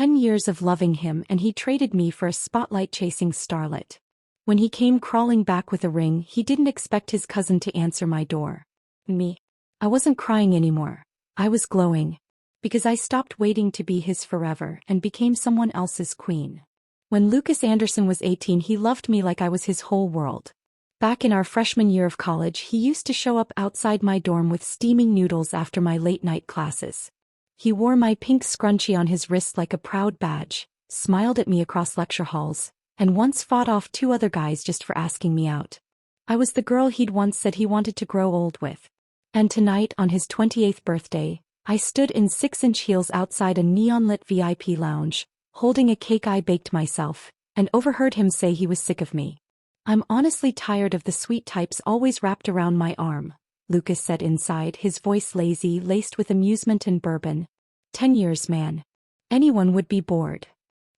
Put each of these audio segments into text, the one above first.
10 years of loving him, and he traded me for a spotlight-chasing starlet. When he came crawling back with a ring, he didn't expect his cousin to answer my door. Me. I wasn't crying anymore. I was glowing. Because I stopped waiting to be his forever and became someone else's queen. When Lucas Anderson was 18, he loved me like I was his whole world. Back in our freshman year of college, he used to show up outside my dorm with steaming noodles after my late-night classes. He wore my pink scrunchie on his wrist like a proud badge, smiled at me across lecture halls, and once fought off 2 other guys just for asking me out. I was the girl he'd once said he wanted to grow old with. And tonight, on his 28th birthday, I stood in 6-inch heels outside a neon-lit VIP lounge, holding a cake I baked myself, and overheard him say he was sick of me. "I'm honestly tired of the sweet types always wrapped around my arm," Lucas said inside, his voice lazy, laced with amusement and bourbon. 10 years, man. Anyone would be bored.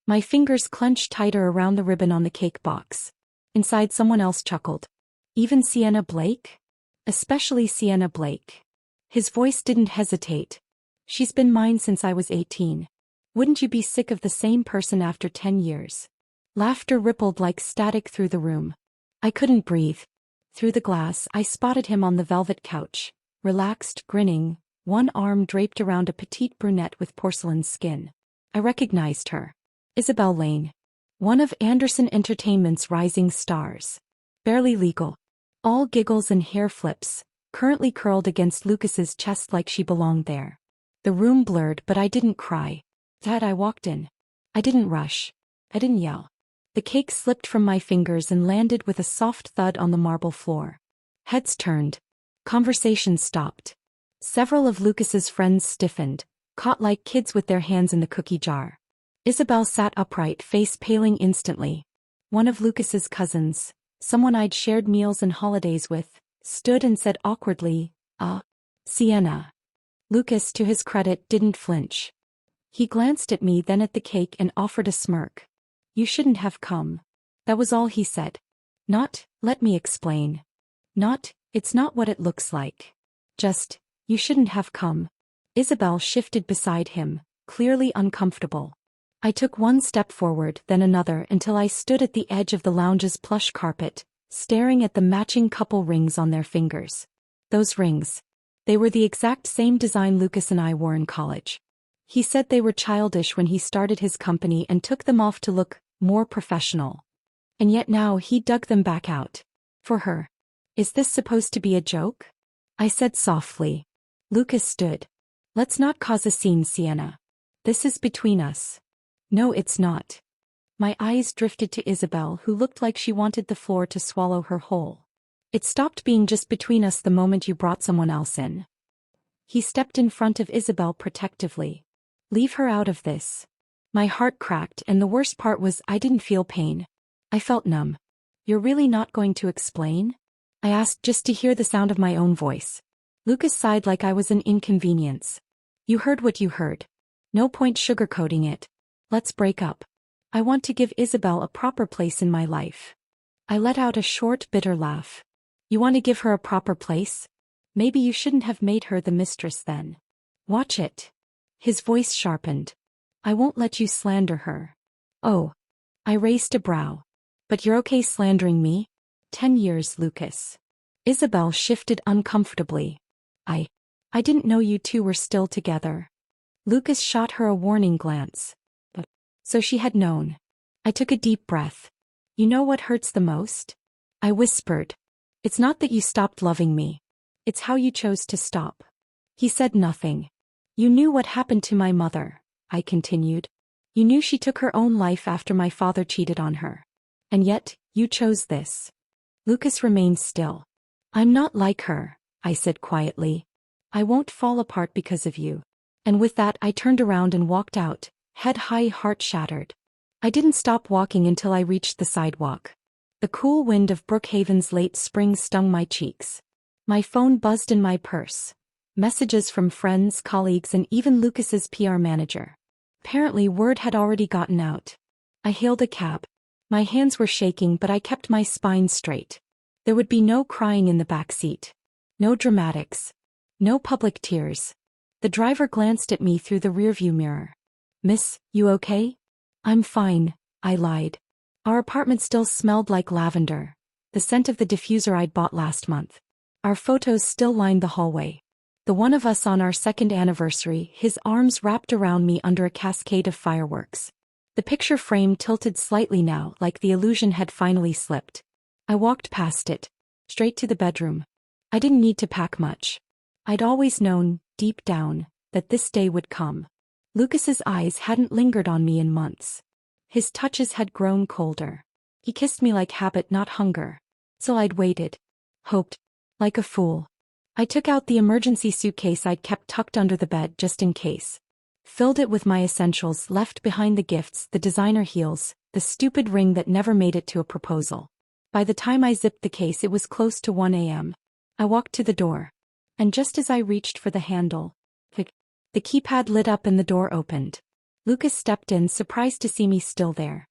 My fingers clenched tighter around the ribbon on the cake box. Inside, someone else chuckled. "Even Sienna Blake?" "Especially Sienna Blake." His voice didn't hesitate. "She's been mine since I was 18. Wouldn't you be sick of the same person after 10 years? Laughter rippled like static through the room. I couldn't breathe. Through the glass, I spotted him on the velvet couch, relaxed, grinning, one arm draped around a petite brunette with porcelain skin. I recognized her. Isabelle Lane. One of Anderson Entertainment's rising stars. Barely legal. All giggles and hair flips, currently curled against Lucas's chest like she belonged there. The room blurred, but I didn't cry. I walked in. I didn't rush. I didn't yell. The cake slipped from my fingers and landed with a soft thud on the marble floor. Heads turned. Conversation stopped. Several of Lucas's friends stiffened, caught like kids with their hands in the cookie jar. Isabelle sat upright, face paling instantly. One of Lucas's cousins, someone I'd shared meals and holidays with, stood and said awkwardly, Sienna." Lucas, to his credit, didn't flinch. He glanced at me, then at the cake, and offered a smirk. "You shouldn't have come." That was all he said. Not, "Let me explain." Not, "It's not what it looks like." Just, "You shouldn't have come." Isabelle shifted beside him, clearly uncomfortable. I took one step forward, then another, until I stood at the edge of the lounge's plush carpet, staring at the matching couple rings on their fingers. Those rings. They were the exact same design Lucas and I wore in college. He said they were childish when he started his company and took them off to look more professional. And yet now he dug them back out. For her. "Is this supposed to be a joke?" I said softly. Lucas stood. "Let's not cause a scene, Sienna. This is between us." "No, it's not." My eyes drifted to Isabelle, who looked like she wanted the floor to swallow her whole. "It stopped being just between us the moment you brought someone else in." He stepped in front of Isabelle protectively. "Leave her out of this." My heart cracked, and the worst part was I didn't feel pain. I felt numb. "You're really not going to explain?" I asked, just to hear the sound of my own voice. Lucas sighed like I was an inconvenience. "You heard what you heard. No point sugarcoating it. Let's break up. I want to give Isabelle a proper place in my life." I let out a short, bitter laugh. "You want to give her a proper place? Maybe you shouldn't have made her the mistress then. Watch it." His voice sharpened. "I won't let you slander her." "Oh." I raised a brow. "But you're okay slandering me?" 10 years, Lucas." Isabelle shifted uncomfortably. I didn't know you two were still together." Lucas shot her a warning glance. So she had known. I took a deep breath. "You know what hurts the most?" I whispered. "It's not that you stopped loving me. It's how you chose to stop." He said nothing. "You knew what happened to my mother," I continued. "You knew she took her own life after my father cheated on her. And yet, you chose this." Lucas remained still. "I'm not like her," I said quietly. "I won't fall apart because of you." And with that, I turned around and walked out, head high, heart shattered. I didn't stop walking until I reached the sidewalk. The cool wind of Brookhaven's late spring stung my cheeks. My phone buzzed in my purse. Messages from friends, colleagues, and even Lucas's PR manager. Apparently word had already gotten out. I hailed a cab. My hands were shaking, but I kept my spine straight. There would be no crying in the back seat. No dramatics. No public tears. The driver glanced at me through the rearview mirror. Miss, you okay? I'm fine, I lied. Our apartment still smelled like lavender, the scent of the diffuser I'd bought last month. Our photos still lined the hallway. The one of us on our second anniversary, his arms wrapped around me under a cascade of fireworks. The picture frame tilted slightly now, like the illusion had finally slipped. I walked past it, straight to the bedroom. I didn't need to pack much. I'd always known, deep down, that this day would come. Lucas's eyes hadn't lingered on me in months. His touches had grown colder. He kissed me like habit, not hunger. So I'd waited. Hoped. Like a fool. I took out the emergency suitcase I'd kept tucked under the bed just in case. Filled it with my essentials, left behind the gifts, the designer heels, the stupid ring that never made it to a proposal. By the time I zipped the case, it was close to 1 a.m. I walked to the door. And just as I reached for the handle, the keypad lit up and the door opened. Lucas stepped in, surprised to see me still there.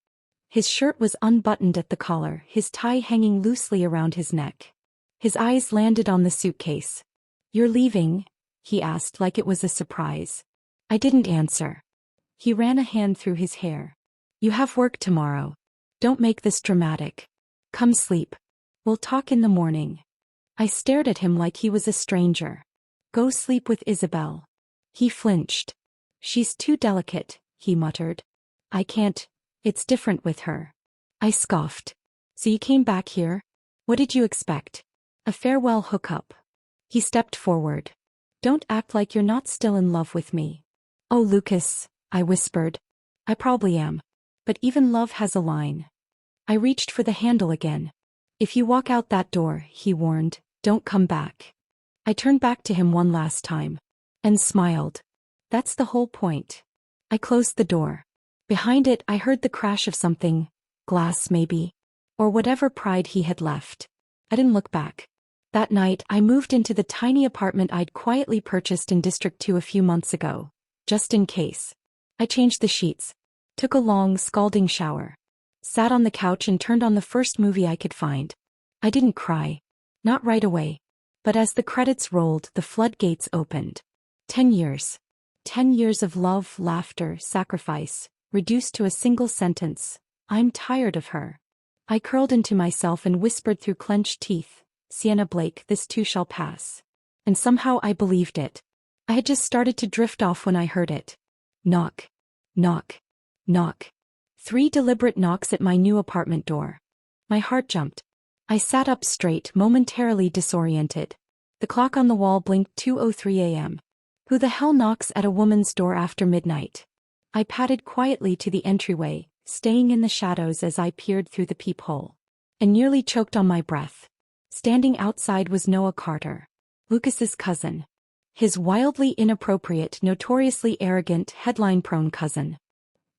His shirt was unbuttoned at the collar, his tie hanging loosely around his neck. His eyes landed on the suitcase. "You're leaving?" he asked like it was a surprise. I didn't answer. He ran a hand through his hair. "You have work tomorrow. Don't make this dramatic. Come sleep. We'll talk in the morning." I stared at him like he was a stranger. "Go sleep with Isabelle." He flinched. "She's too delicate," he muttered. "I can't. It's different with her." I scoffed. "So you came back here? What did you expect? A farewell hookup?" He stepped forward. "Don't act like you're not still in love with me." "Oh, Lucas," I whispered. "I probably am. But even love has a line." I reached for the handle again. "If you walk out that door," he warned, "don't come back." I turned back to him one last time. And smiled. That's the whole point. I closed the door. Behind it, I heard the crash of something, glass maybe, or whatever pride he had left. I didn't look back. That night, I moved into the tiny apartment I'd quietly purchased in District 2 a few months ago, just in case. I changed the sheets, took a long, scalding shower, sat on the couch and turned on the first movie I could find. I didn't cry. Not right away. But as the credits rolled, the floodgates opened. 10 years. 10 years of love, laughter, sacrifice, reduced to a single sentence: "I'm tired of her." I curled into myself and whispered through clenched teeth, "Sienna Blake, this too shall pass." And somehow I believed it. I had just started to drift off when I heard it. Knock. Knock. Knock. 3 deliberate knocks at my new apartment door. My heart jumped. I sat up straight, momentarily disoriented. The clock on the wall blinked 2:03 a.m. Who the hell knocks at a woman's door after midnight? I padded quietly to the entryway, staying in the shadows as I peered through the peephole. And nearly choked on my breath. Standing outside was Noah Carter, Lucas's cousin. His wildly inappropriate, notoriously arrogant, headline-prone cousin.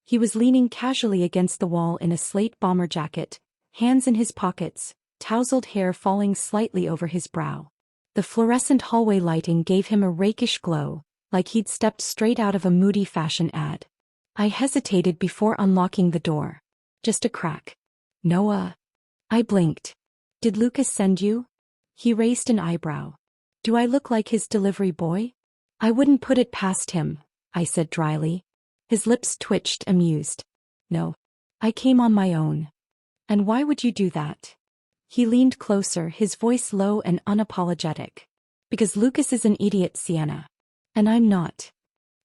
He was leaning casually against the wall in a slate bomber jacket, hands in his pockets, tousled hair falling slightly over his brow. The fluorescent hallway lighting gave him a rakish glow, like he'd stepped straight out of a moody fashion ad. I hesitated before unlocking the door. Just a crack. "Noah." I blinked. "Did Lucas send you?" He raised an eyebrow. "Do I look like his delivery boy?" "I wouldn't put it past him," I said dryly. His lips twitched, amused. "No. I came on my own." "And why would you do that?" He leaned closer, his voice low and unapologetic. "Because Lucas is an idiot, Sienna. And I'm not."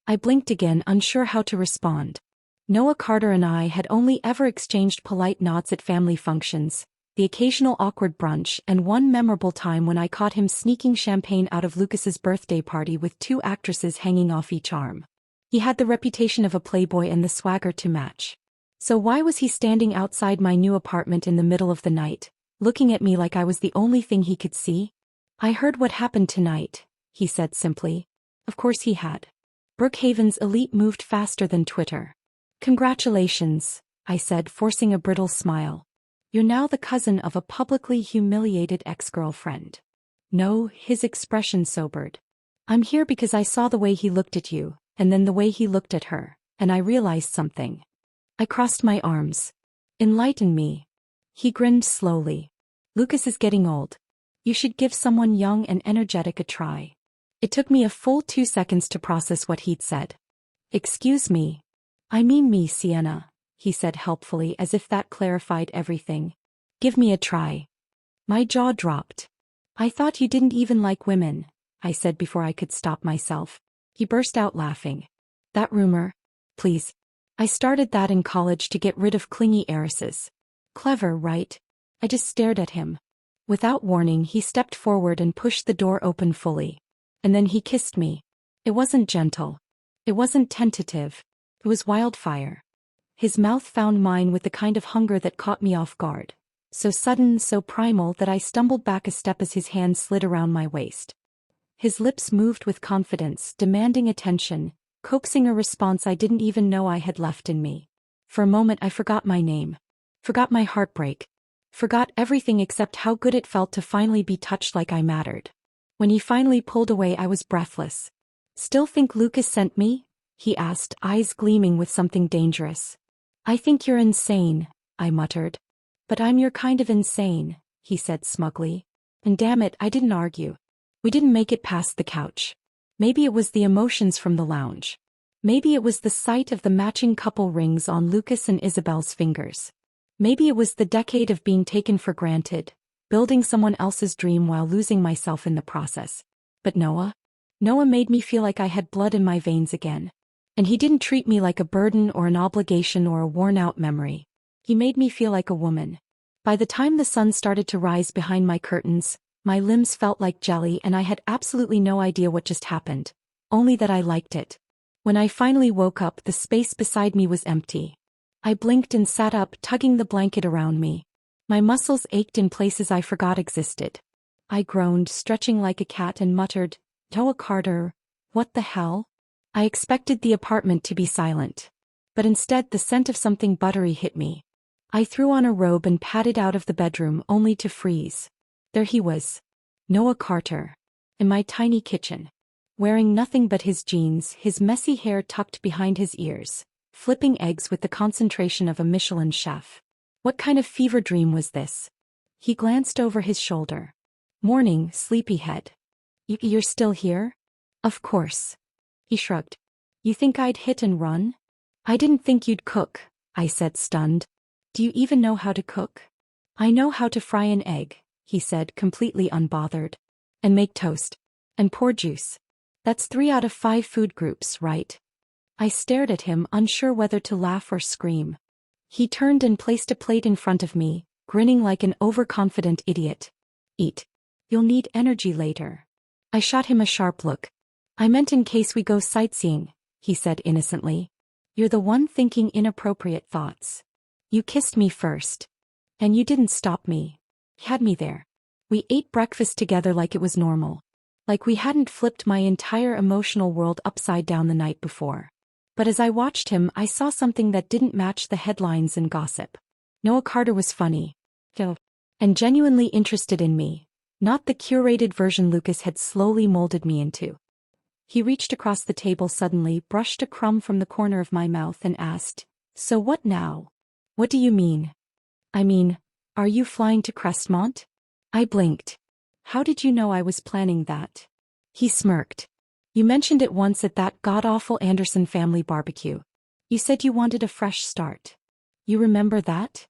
I blinked again, unsure how to respond. Noah Carter and I had only ever exchanged polite nods at family functions, the occasional awkward brunch, and one memorable time when I caught him sneaking champagne out of Lucas's birthday party with 2 actresses hanging off each arm. He had the reputation of a playboy and the swagger to match. So why was he standing outside my new apartment in the middle of the night, looking at me like I was the only thing he could see? "I heard what happened tonight," he said simply. Of course he had. Brookhaven's elite moved faster than Twitter. "Congratulations," I said, forcing a brittle smile. "You're now the cousin of a publicly humiliated ex-girlfriend." "No," his expression sobered. "I'm here because I saw the way he looked at you, and then the way he looked at her, and I realized something." I crossed my arms. "Enlighten me." He grinned slowly. "Lucas is getting old. You should give someone young and energetic a try." It took me a full 2 seconds to process what he'd said. "Excuse me." I mean me, Sienna, he said helpfully as if that clarified everything. Give me a try. My jaw dropped. I thought you didn't even like women, I said before I could stop myself. He burst out laughing. That rumor? Please. I started that in college to get rid of clingy heiresses. Clever, right? I just stared at him. Without warning, he stepped forward and pushed the door open fully. And then he kissed me. It wasn't gentle. It wasn't tentative. It was wildfire. His mouth found mine with the kind of hunger that caught me off guard. So sudden, so primal that I stumbled back a step as his hand slid around my waist. His lips moved with confidence, demanding attention, coaxing a response I didn't even know I had left in me. For a moment I forgot my name. Forgot my heartbreak. Forgot everything except how good it felt to finally be touched like I mattered. When he finally pulled away, I was breathless. Still think Lucas sent me? He asked, eyes gleaming with something dangerous. I think you're insane, I muttered. But I'm your kind of insane, he said smugly. And damn it, I didn't argue. We didn't make it past the couch. Maybe it was the emotions from the lounge. Maybe it was the sight of the matching couple rings on Lucas and Isabelle's fingers. Maybe it was the decade of being taken for granted, building someone else's dream while losing myself in the process. But Noah made me feel like I had blood in my veins again. And he didn't treat me like a burden or an obligation or a worn-out memory. He made me feel like a woman. By the time the sun started to rise behind my curtains, my limbs felt like jelly and I had absolutely no idea what just happened. Only that I liked it. When I finally woke up, the space beside me was empty. I blinked and sat up, tugging the blanket around me. My muscles ached in places I forgot existed. I groaned, stretching like a cat, and muttered, Noah Carter, what the hell? I expected the apartment to be silent. But instead the scent of something buttery hit me. I threw on a robe and padded out of the bedroom only to freeze. There he was. Noah Carter. In my tiny kitchen. Wearing nothing but his jeans, his messy hair tucked behind his ears. Flipping eggs with the concentration of a Michelin chef. What kind of fever dream was this? He glanced over his shoulder. Morning, sleepyhead. You're still here? Of course. He shrugged. You think I'd hit and run? I didn't think you'd cook, I said, stunned. Do you even know how to cook? I know how to fry an egg, he said, completely unbothered. And make toast. And pour juice. That's 3 out of 5 food groups, right? I stared at him, unsure whether to laugh or scream. He turned and placed a plate in front of me, grinning like an overconfident idiot. Eat. You'll need energy later. I shot him a sharp look. I meant in case we go sightseeing, he said innocently. You're the one thinking inappropriate thoughts. You kissed me first. And you didn't stop me. Had me there. We ate breakfast together like it was normal. Like we hadn't flipped my entire emotional world upside down the night before. But as I watched him, I saw something that didn't match the headlines and gossip. Noah Carter was funny. And genuinely interested in me. Not the curated version Lucas had slowly molded me into. He reached across the table suddenly, brushed a crumb from the corner of my mouth and asked, So what now? What do you mean? I mean, are you flying to Crestmont? I blinked. How did you know I was planning that? He smirked. You mentioned it once at that god-awful Anderson family barbecue. You said you wanted a fresh start. You remember that?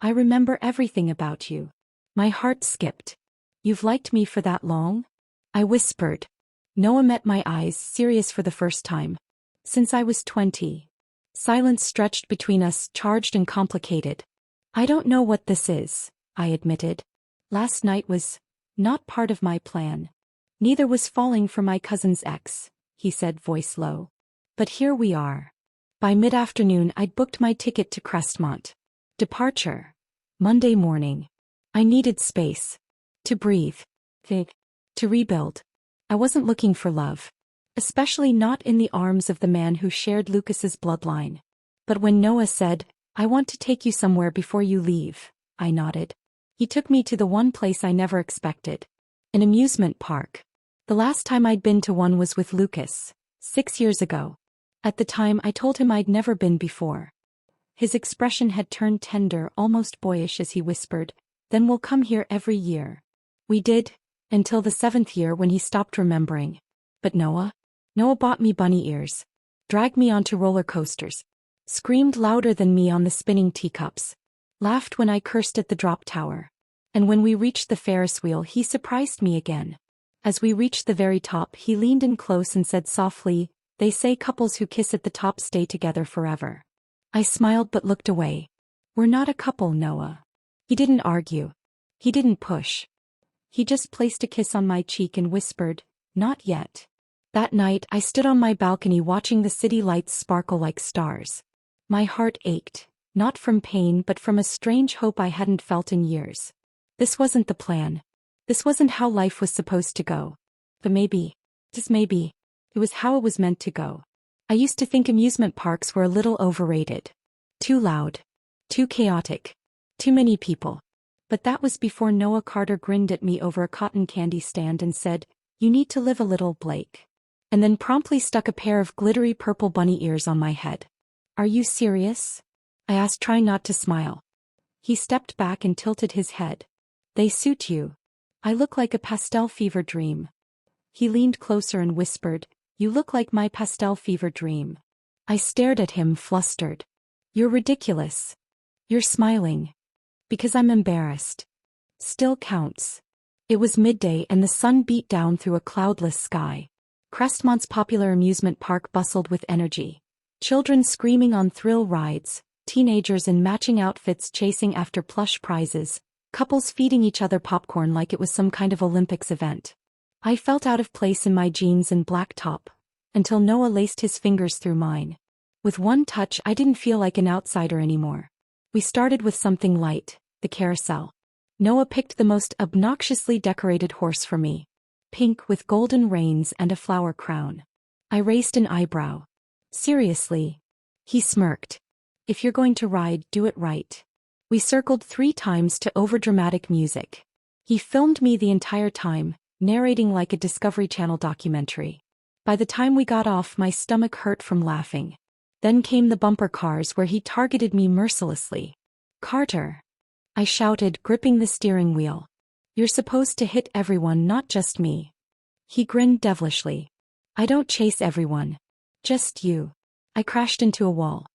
I remember everything about you. My heart skipped. You've liked me for that long? I whispered. Noah met my eyes, serious for the first time. Since I was 20. Silence stretched between us, charged and complicated. I don't know what this is, I admitted. Last night was not part of my plan. Neither was falling for my cousin's ex, he said, voice low. But here we are. By mid-afternoon I'd booked my ticket to Crestmont. Departure. Monday morning. I needed space. To breathe. To rebuild. I wasn't looking for love. Especially not in the arms of the man who shared Lucas's bloodline. But when Noah said, I want to take you somewhere before you leave, I nodded. He took me to the one place I never expected. An amusement park. The last time I'd been to one was with Lucas, 6 years ago. At the time I told him I'd never been before. His expression had turned tender, almost boyish as he whispered, Then we'll come here every year. We did, until the 7th year when he stopped remembering. But Noah bought me bunny ears. Dragged me onto roller coasters. screamed louder than me on the spinning teacups, laughed when I cursed at the drop tower. And when we reached the Ferris wheel, he surprised me again. As we reached the very top, he leaned in close and said softly, "They say couples who kiss at the top stay together forever." I smiled but looked away. "We're not a couple, Noah." He didn't argue. He didn't push. He just placed a kiss on my cheek and whispered, "Not yet." That night, I stood on my balcony watching the city lights sparkle like stars. My heart ached, not from pain but from a strange hope I hadn't felt in years. This wasn't the plan. This wasn't how life was supposed to go. But maybe, just maybe, it was how it was meant to go. I used to think amusement parks were a little overrated. Too loud. Too chaotic. Too many people. But that was before Noah Carter grinned at me over a cotton candy stand and said, "You need to live a little, Blake." And then promptly stuck a pair of glittery purple bunny ears on my head. "Are you serious?" I asked, trying not to smile. He stepped back and tilted his head. "They suit you. I look like a pastel fever dream." He leaned closer and whispered, "You look like my pastel fever dream." I stared at him, flustered. "You're ridiculous." "You're smiling." "Because I'm embarrassed." "Still counts." It was midday and the sun beat down through a cloudless sky. Crestmont's popular amusement park bustled with energy. Children screaming on thrill rides, teenagers in matching outfits chasing after plush prizes, couples feeding each other popcorn like it was some kind of Olympics event. I felt out of place in my jeans and black top, until Noah laced his fingers through mine. With one touch, I didn't feel like an outsider anymore. We started with something light, the carousel. Noah picked the most obnoxiously decorated horse for me. Pink with golden reins and a flower crown. I raised an eyebrow. "Seriously?" He smirked. "If you're going to ride, do it right." We circled 3 times to overdramatic music. He filmed me the entire time, narrating like a Discovery Channel documentary. By the time we got off, my stomach hurt from laughing. Then came the bumper cars where he targeted me mercilessly. "Carter!" I shouted, gripping the steering wheel. "You're supposed to hit everyone, not just me." He grinned devilishly. "I don't chase everyone. Just you." I crashed into a wall.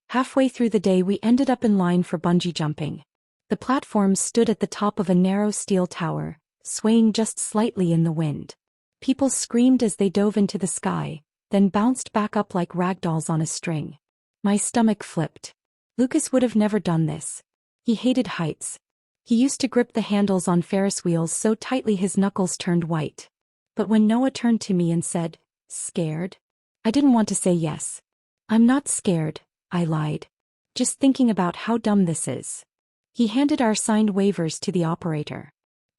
Halfway through the day, we ended up in line for bungee jumping. The platform stood at the top of a narrow steel tower, swaying just slightly in the wind. People screamed as they dove into the sky, then bounced back up like ragdolls on a string. My stomach flipped. Lucas would have never done this. He hated heights. He used to grip the handles on Ferris wheels so tightly his knuckles turned white. But when Noah turned to me and said, "Scared?" I didn't want to say yes. "I'm not scared," I lied. "Just thinking about how dumb this is." He handed our signed waivers to the operator.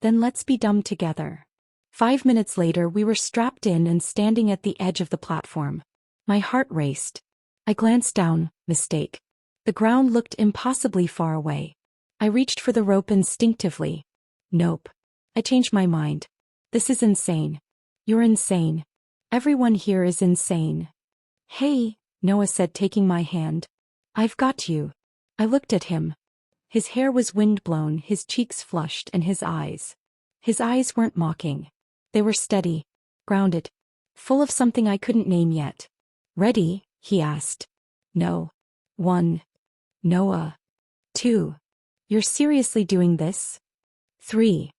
"Then let's be dumb together." 5 minutes later, we were strapped in and standing at the edge of the platform. My heart raced. I glanced down. Mistake. The ground looked impossibly far away. I reached for the rope instinctively. Nope. I changed my mind. "This is insane." "You're insane. Everyone here is insane." "Hey," Noah said, taking my hand. "I've got you." I looked at him. His hair was windblown, his cheeks flushed, and his eyes. His eyes weren't mocking. They were steady, grounded, full of something I couldn't name yet. "Ready?" he asked. "No." 1. "Noah." 2. "You're seriously doing this?" 3.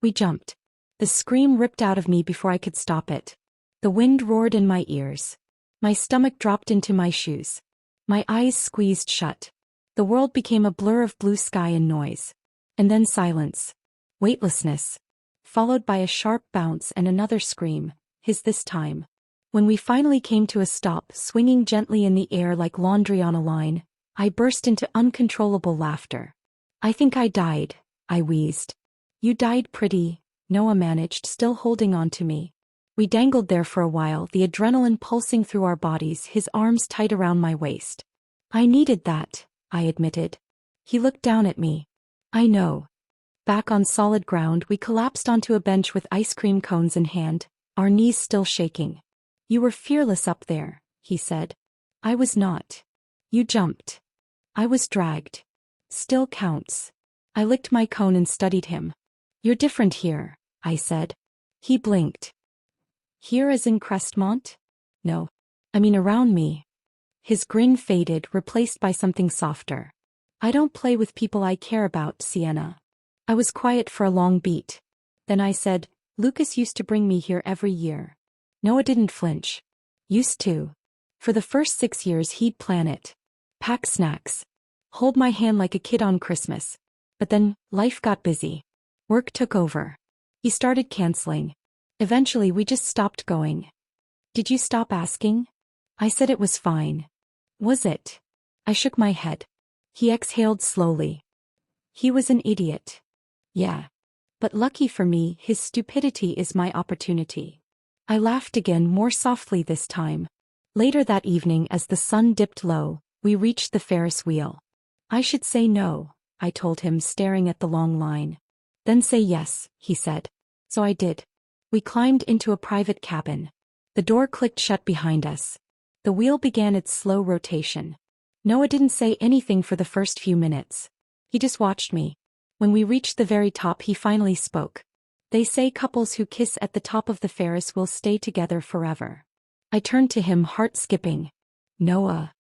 We jumped. The scream ripped out of me before I could stop it. The wind roared in my ears. My stomach dropped into my shoes. My eyes squeezed shut. The world became a blur of blue sky and noise. And then silence. Weightlessness. Followed by a sharp bounce and another scream, his this time. When we finally came to a stop, swinging gently in the air like laundry on a line, I burst into uncontrollable laughter. "I think I died," I wheezed. "You died pretty," Noah managed, still holding on to me. We dangled there for a while, the adrenaline pulsing through our bodies, his arms tight around my waist. "I needed that," I admitted. He looked down at me. "I know." Back on solid ground, we collapsed onto a bench with ice cream cones in hand, our knees still shaking. "You were fearless up there," he said. "I was not." "You jumped." "I was dragged." "Still counts." I licked my cone and studied him. "You're different here," I said. He blinked. "Here as in Crestmont?" "No. I mean around me." His grin faded, replaced by something softer. I don't play with people I care about, Sienna. I was quiet for a long beat. Then I said, Lucas used to bring me here every year. Noah didn't flinch. Used to. For the first 6 years he'd plan it. Pack snacks. Hold my hand like a kid on Christmas. But then, life got busy. Work took over. He started canceling. Eventually we just stopped going. Did you stop asking? I said it was fine. Was it? I shook my head. He exhaled slowly. He was an idiot. Yeah. But lucky for me, his stupidity is my opportunity. I laughed again, more softly this time. Later that evening, as the sun dipped low, we reached the Ferris wheel. I should say no, I told him, staring at the long line. Then say yes, he said. So I did. We climbed into a private cabin. The door clicked shut behind us. The wheel began its slow rotation. Noah didn't say anything for the first few minutes. He just watched me. When we reached the very top, he finally spoke. They say couples who kiss at the top of the Ferris will stay together forever. I turned to him, heart skipping. Noah.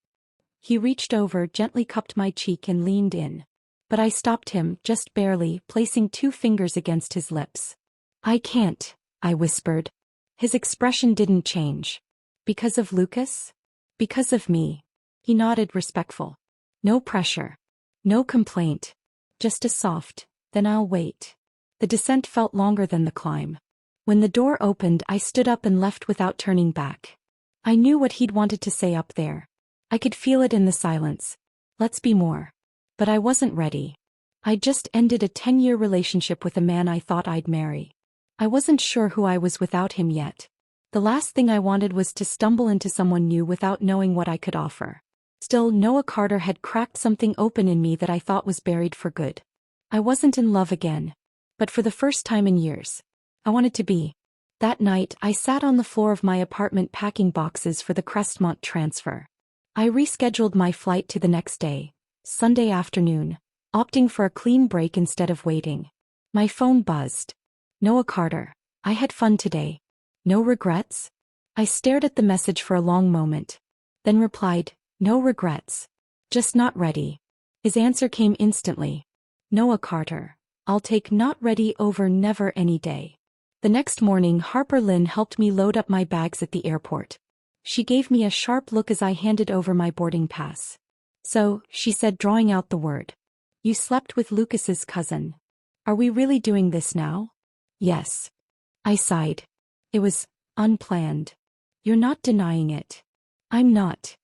He reached over, gently cupped my cheek and leaned in. But I stopped him, just barely, placing 2 fingers against his lips. I can't, I whispered. His expression didn't change. Because of Lucas? Because of me. He nodded, respectful. No pressure. No complaint. Just a soft, then I'll wait. The descent felt longer than the climb. When the door opened, I stood up and left without turning back. I knew what he'd wanted to say up there. I could feel it in the silence. Let's be more. But I wasn't ready. I'd just ended a 10-year relationship with a man I thought I'd marry. I wasn't sure who I was without him yet. The last thing I wanted was to stumble into someone new without knowing what I could offer. Still, Noah Carter had cracked something open in me that I thought was buried for good. I wasn't in love again. But for the first time in years, I wanted to be. That night, I sat on the floor of my apartment packing boxes for the Crestmont transfer. I rescheduled my flight to the next day, Sunday afternoon, opting for a clean break instead of waiting. My phone buzzed. Noah Carter, I had fun today. No regrets? I stared at the message for a long moment, then replied, no regrets. Just not ready. His answer came instantly. Noah Carter, I'll take not ready over never any day. The next morning, Harper Lynn helped me load up my bags at the airport. She gave me a sharp look as I handed over my boarding pass. So, she said, drawing out the word. You slept with Lucas's cousin. Are we really doing this now? Yes. I sighed. It was unplanned. You're not denying it. I'm not.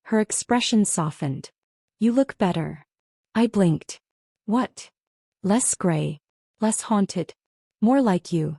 Her expression softened. You look better. I blinked. What? Less gray. Less haunted. More like you.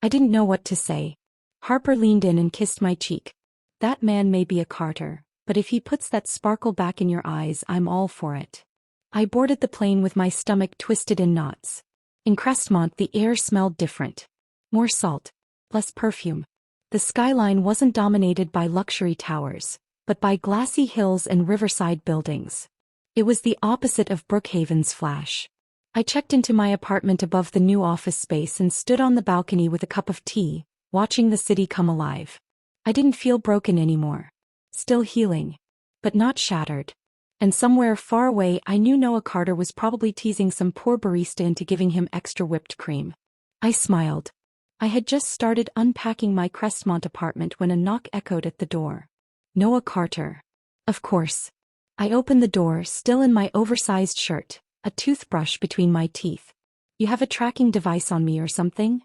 I didn't know what to say. Harper leaned in and kissed my cheek. That man may be a Carter, but if he puts that sparkle back in your eyes, I'm all for it. I boarded the plane with my stomach twisted in knots. In Crestmont, the air smelled different. More salt. Less perfume. The skyline wasn't dominated by luxury towers, but by glassy hills and riverside buildings. It was the opposite of Brookhaven's flash. I checked into my apartment above the new office space and stood on the balcony with a cup of tea, watching the city come alive. I didn't feel broken anymore. Still healing. But not shattered. And somewhere far away, I knew Noah Carter was probably teasing some poor barista into giving him extra whipped cream. I smiled. I had just started unpacking my Crestmont apartment when a knock echoed at the door. Noah Carter. Of course. I opened the door, still in my oversized shirt, a toothbrush between my teeth. You have a tracking device on me or something?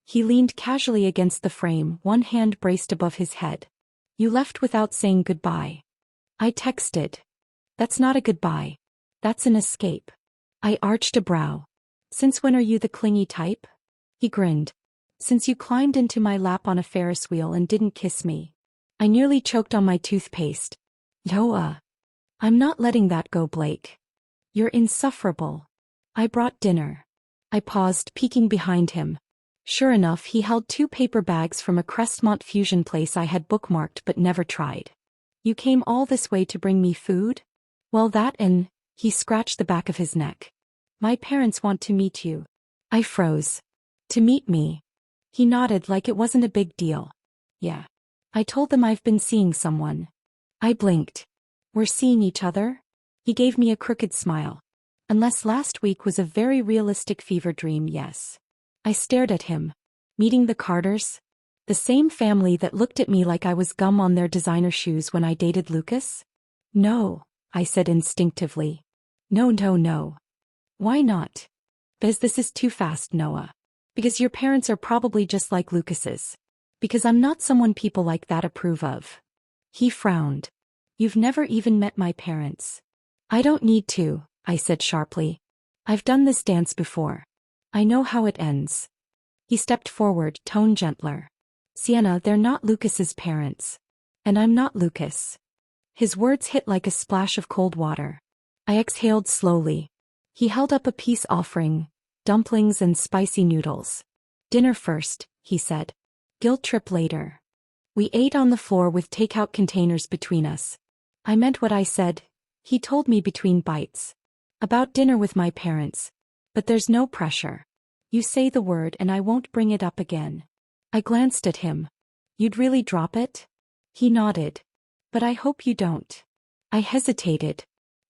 He leaned casually against the frame, one hand braced above his head. You left without saying goodbye. I texted. That's not a goodbye. That's an escape. I arched a brow. Since when are you the clingy type? He grinned. Since you climbed into my lap on a Ferris wheel and didn't kiss me. I nearly choked on my toothpaste. Noah. I'm not letting that go, Blake. You're insufferable. I brought dinner. I paused, peeking behind him. Sure enough, he held 2 paper bags from a Crestmont fusion place I had bookmarked but never tried. You came all this way to bring me food? Well, that and, he scratched the back of his neck. My parents want to meet you. I froze. To meet me? He nodded like it wasn't a big deal. Yeah. I told them I've been seeing someone. I blinked. We're seeing each other? He gave me a crooked smile. Unless last week was a very realistic fever dream, yes. I stared at him. Meeting the Carters? The same family that looked at me like I was gum on their designer shoes when I dated Lucas? No, I said instinctively. No, no, no. Why not? Because this is too fast, Noah. Because your parents are probably just like Lucas's. Because I'm not someone people like that approve of. He frowned. You've never even met my parents. I don't need to, I said sharply. I've done this dance before. I know how it ends. He stepped forward, tone gentler. Sienna, they're not Lucas's parents. And I'm not Lucas. His words hit like a splash of cold water. I exhaled slowly. He held up a peace offering, dumplings and spicy noodles. Dinner first, he said. Guilt trip later. We ate on the floor with takeout containers between us. I meant what I said, he told me between bites. About dinner with my parents. But there's no pressure. You say the word and I won't bring it up again. I glanced at him. You'd really drop it? He nodded. But I hope you don't. I hesitated.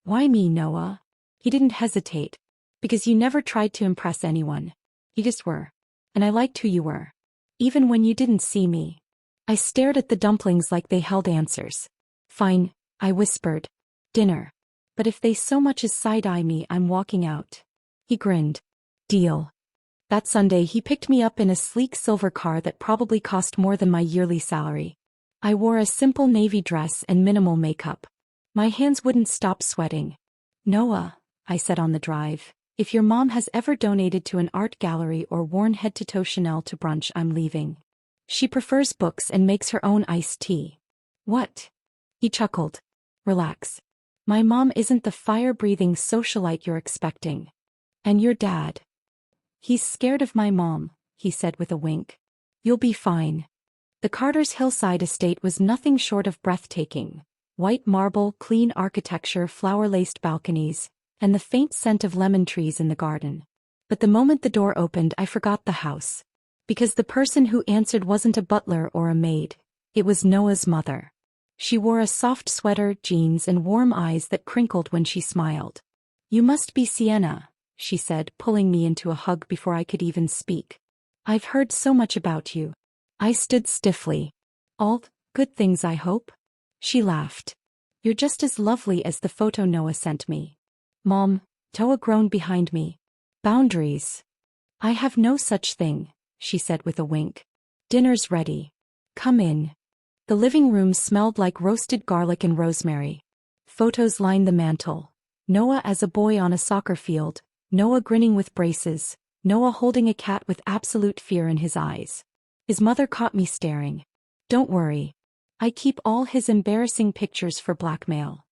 Why me, Noah? He didn't hesitate. Because you never tried to impress anyone. You just were. And I liked who you were. Even when you didn't see me. I stared at the dumplings like they held answers. Fine, I whispered. Dinner. But if they so much as side-eye me, I'm walking out. He grinned. Deal. That Sunday he picked me up in a sleek silver car that probably cost more than my yearly salary. I wore a simple navy dress and minimal makeup. My hands wouldn't stop sweating. Noah, I said on the drive, if your mom has ever donated to an art gallery or worn head-to-toe Chanel to brunch, I'm leaving. She prefers books and makes her own iced tea. What? He chuckled. Relax. My mom isn't the fire-breathing socialite you're expecting. And your dad? He's scared of my mom, he said with a wink. You'll be fine. The Carters' hillside estate was nothing short of breathtaking. White marble, clean architecture, flower-laced balconies, and the faint scent of lemon trees in the garden. But the moment the door opened, I forgot the house. Because the person who answered wasn't a butler or a maid. It was Noah's mother. She wore a soft sweater, jeans, and warm eyes that crinkled when she smiled. You must be Sienna, she said, pulling me into a hug before I could even speak. I've heard so much about you. I stood stiffly. All good things, I hope? She laughed. You're just as lovely as the photo Noah sent me. Mom, Toa groaned behind me. Boundaries. I have no such thing, she said with a wink. Dinner's ready. Come in. The living room smelled like roasted garlic and rosemary. Photos lined the mantel. Noah as a boy on a soccer field, Noah grinning with braces, Noah holding a cat with absolute fear in his eyes. His mother caught me staring. Don't worry. I keep all his embarrassing pictures for blackmail.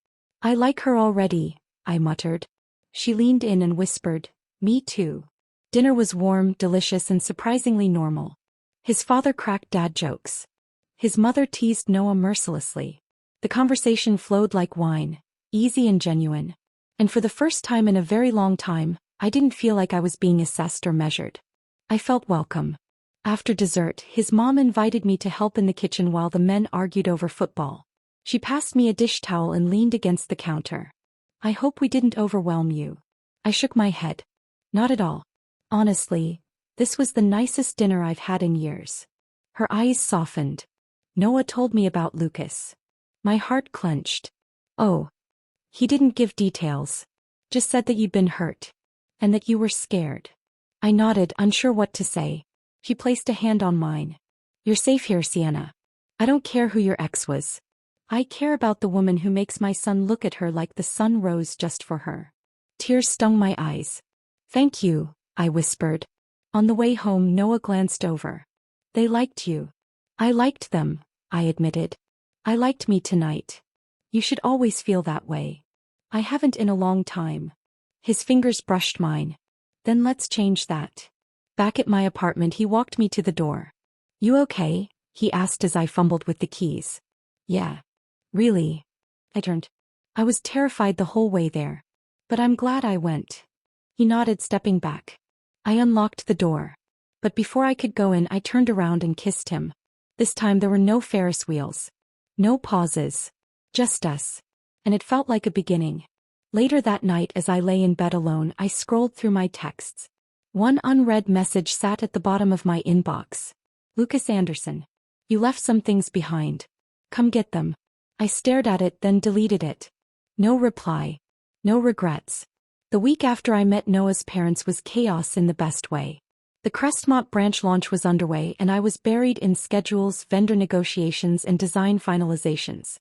I like her already, I muttered. She leaned in and whispered, me too. Dinner was warm, delicious, and surprisingly normal. His father cracked dad jokes. His mother teased Noah mercilessly. The conversation flowed like wine, easy and genuine. And for the first time in a very long time, I didn't feel like I was being assessed or measured. I felt welcome. After dessert, his mom invited me to help in the kitchen while the men argued over football. She passed me a dish towel and leaned against the counter. I hope we didn't overwhelm you. I shook my head. Not at all. Honestly, this was the nicest dinner I've had in years. Her eyes softened. Noah told me about Lucas. My heart clenched. Oh. He didn't give details. Just said that you'd been hurt. And that you were scared. I nodded, unsure what to say. She placed a hand on mine. You're safe here, Sienna. I don't care who your ex was. I care about the woman who makes my son look at her like the sun rose just for her. Tears stung my eyes. Thank you, I whispered. On the way home, Noah glanced over. They liked you. I liked them, I admitted. I liked me tonight. You should always feel that way. I haven't in a long time. His fingers brushed mine. Then let's change that. Back at my apartment, he walked me to the door. You okay? He asked as I fumbled with the keys. Yeah. Really? I turned. I was terrified the whole way there. But I'm glad I went. He nodded, stepping back. I unlocked the door. But before I could go in, I turned around and kissed him. This time there were no Ferris wheels. No pauses. Just us. and it felt like a beginning. Later that night as I lay in bed alone, I scrolled through my texts. One unread message sat at the bottom of my inbox. Lucas Anderson. You left some things behind. Come get them. I stared at it, then deleted it. No reply. No regrets. The week after I met Noah's parents was chaos in the best way. The Crestmont branch launch was underway and I was buried in schedules, vendor negotiations and design finalizations.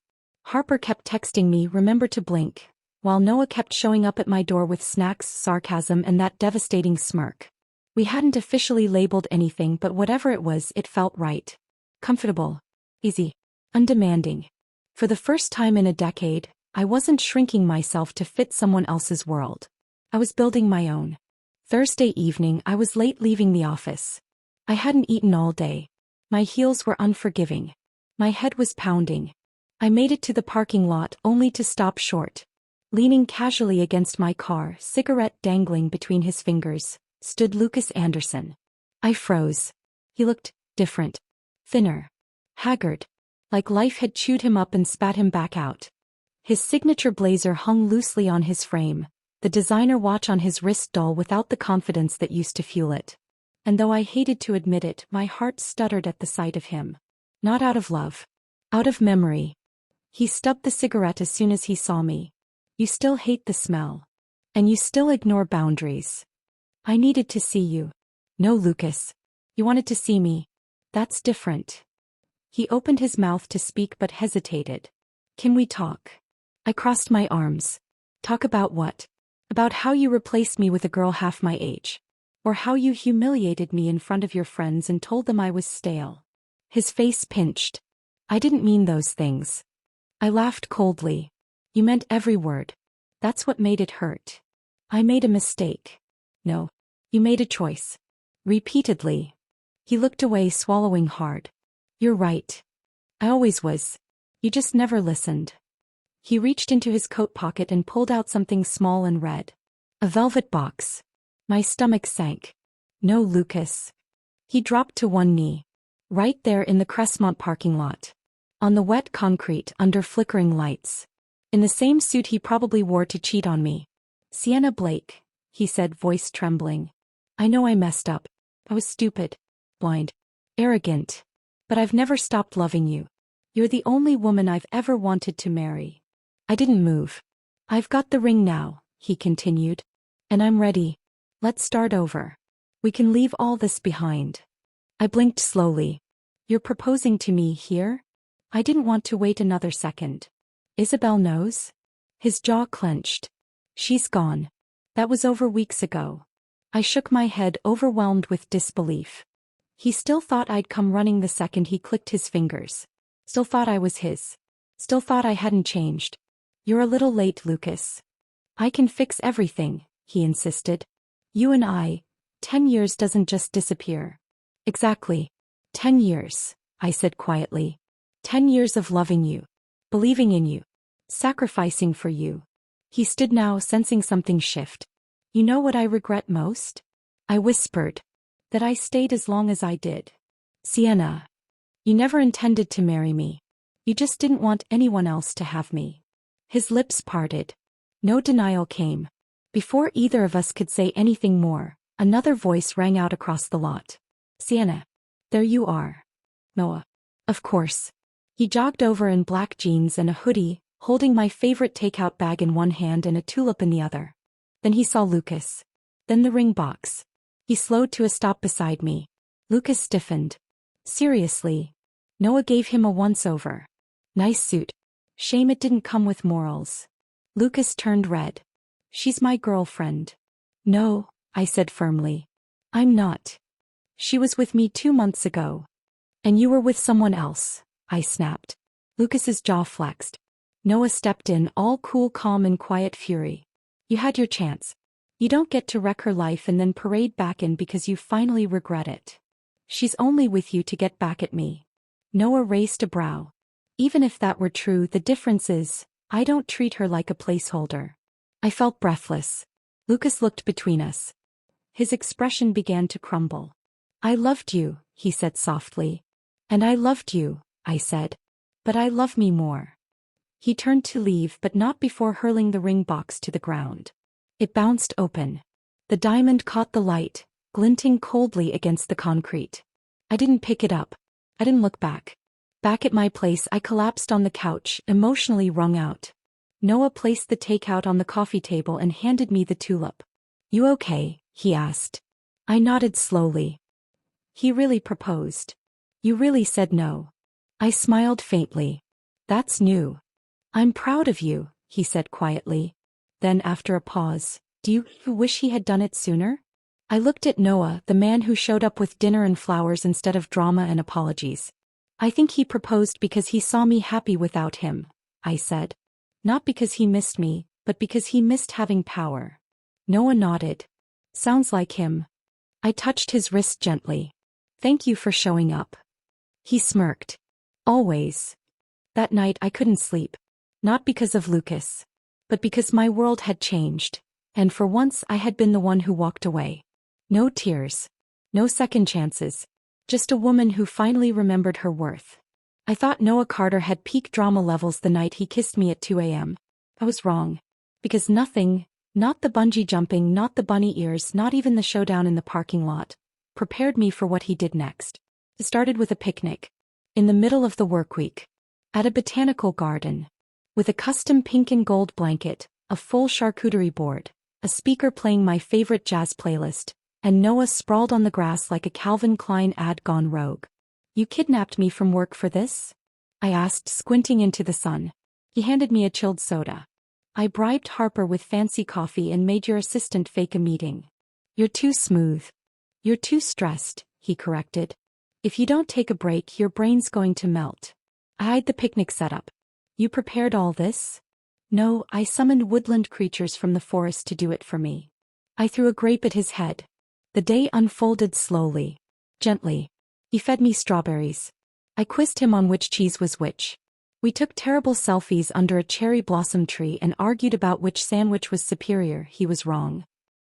Harper kept texting me, remember to blink, while Noah kept showing up at my door with snacks, sarcasm and that devastating smirk. We hadn't officially labeled anything, but whatever it was, it felt right. Comfortable. Easy. Undemanding. For the first time in a decade, I wasn't shrinking myself to fit someone else's world. I was building my own. Thursday evening, I was late leaving the office. I hadn't eaten all day. My heels were unforgiving. My head was pounding. I made it to the parking lot only to stop short. Leaning casually against my car, cigarette dangling between his fingers, stood Lucas Anderson. I froze. He looked different. Thinner. Haggard. Like life had chewed him up and spat him back out. His signature blazer hung loosely on his frame, the designer watch on his wrist dull without the confidence that used to fuel it. And though I hated to admit it, my heart stuttered at the sight of him. Not out of love. Out of memory. He stubbed the cigarette as soon as he saw me. You still hate the smell. And you still ignore boundaries. I needed to see you. No, Lucas. You wanted to see me. That's different. He opened his mouth to speak but hesitated. Can we talk? I crossed my arms. Talk about what? About how you replaced me with a girl half my age. Or how you humiliated me in front of your friends and told them I was stale. His face pinched. I didn't mean those things. I laughed coldly. You meant every word. That's what made it hurt. I made a mistake. No. You made a choice. Repeatedly. He looked away, swallowing hard. You're right. I always was. You just never listened. He reached into his coat pocket and pulled out something small and red. A velvet box. My stomach sank. No, Lucas. He dropped to one knee. Right there in the Crestmont parking lot. On the wet concrete under flickering lights. In the same suit he probably wore to cheat on me. Sienna Blake, he said, voice trembling. I know I messed up. I was stupid. Blind. Arrogant. But I've never stopped loving you. You're the only woman I've ever wanted to marry. I didn't move. I've got the ring now, he continued. And I'm ready. Let's start over. We can leave all this behind. I blinked slowly. You're proposing to me here? I didn't want to wait another second. Isabelle knows? His jaw clenched. She's gone. That was over weeks ago. I shook my head, overwhelmed with disbelief. He still thought I'd come running the second he clicked his fingers. Still thought I was his. Still thought I hadn't changed. You're a little late, Lucas. I can fix everything, he insisted. You and I, 10 years doesn't just disappear. Exactly. 10 years, I said quietly. 10 years of loving you. Believing in you. Sacrificing for you. He stood now, sensing something shift. You know what I regret most? I whispered. That I stayed as long as I did. Sienna. You never intended to marry me. You just didn't want anyone else to have me. His lips parted. No denial came. Before either of us could say anything more, another voice rang out across the lot. Sienna. There you are. Noah. Of course. He jogged over in black jeans and a hoodie, holding my favorite takeout bag in one hand and a tulip in the other. Then he saw Lucas. Then the ring box. He slowed to a stop beside me. Lucas stiffened. Seriously. Noah gave him a once-over. Nice suit. Shame it didn't come with morals. Lucas turned red. She's my girlfriend. No, I said firmly. I'm not. She was with me 2 months ago. And you were with someone else, I snapped. Lucas's jaw flexed. Noah stepped in, all cool, calm and quiet fury. You had your chance. You don't get to wreck her life and then parade back in because you finally regret it. She's only with you to get back at me. Noah raised a brow. Even if that were true, the difference is, I don't treat her like a placeholder. I felt breathless. Lucas looked between us. His expression began to crumble. I loved you, he said softly. And I loved you, I said. But I love me more. He turned to leave but not before hurling the ring box to the ground. It bounced open. The diamond caught the light, glinting coldly against the concrete. I didn't pick it up. I didn't look back. Back at my place I collapsed on the couch, emotionally wrung out. Noah placed the takeout on the coffee table and handed me the tulip. "You okay?" he asked. I nodded slowly. "He really proposed. You really said no." I smiled faintly. "That's new." "I'm proud of you," he said quietly. Then after a pause, "Do you wish he had done it sooner?" I looked at Noah, the man who showed up with dinner and flowers instead of drama and apologies. "I think he proposed because he saw me happy without him," I said. "Not because he missed me, but because he missed having power." Noah nodded. "Sounds like him." I touched his wrist gently. "Thank you for showing up." He smirked. "Always." That night I couldn't sleep. Not because of Lucas. But because my world had changed, and for once I had been the one who walked away. No tears. No second chances. Just a woman who finally remembered her worth. I thought Noah Carter had peak drama levels the night he kissed me at 2 a.m. I was wrong. Because nothing, not the bungee jumping, not the bunny ears, not even the showdown in the parking lot, prepared me for what he did next. It started with a picnic. In the middle of the work week. At a botanical garden. With a custom pink and gold blanket, a full charcuterie board, a speaker playing my favorite jazz playlist, and Noah sprawled on the grass like a Calvin Klein ad gone rogue. "You kidnapped me from work for this?" I asked, squinting into the sun. He handed me a chilled soda. "I bribed Harper with fancy coffee and made your assistant fake a meeting." "You're too smooth." "You're too stressed," he corrected. "If you don't take a break, your brain's going to melt." I eyed the picnic setup. "You prepared all this?" "No, I summoned woodland creatures from the forest to do it for me." I threw a grape at his head. The day unfolded slowly. Gently. He fed me strawberries. I quizzed him on which cheese was which. We took terrible selfies under a cherry blossom tree and argued about which sandwich was superior. He was wrong.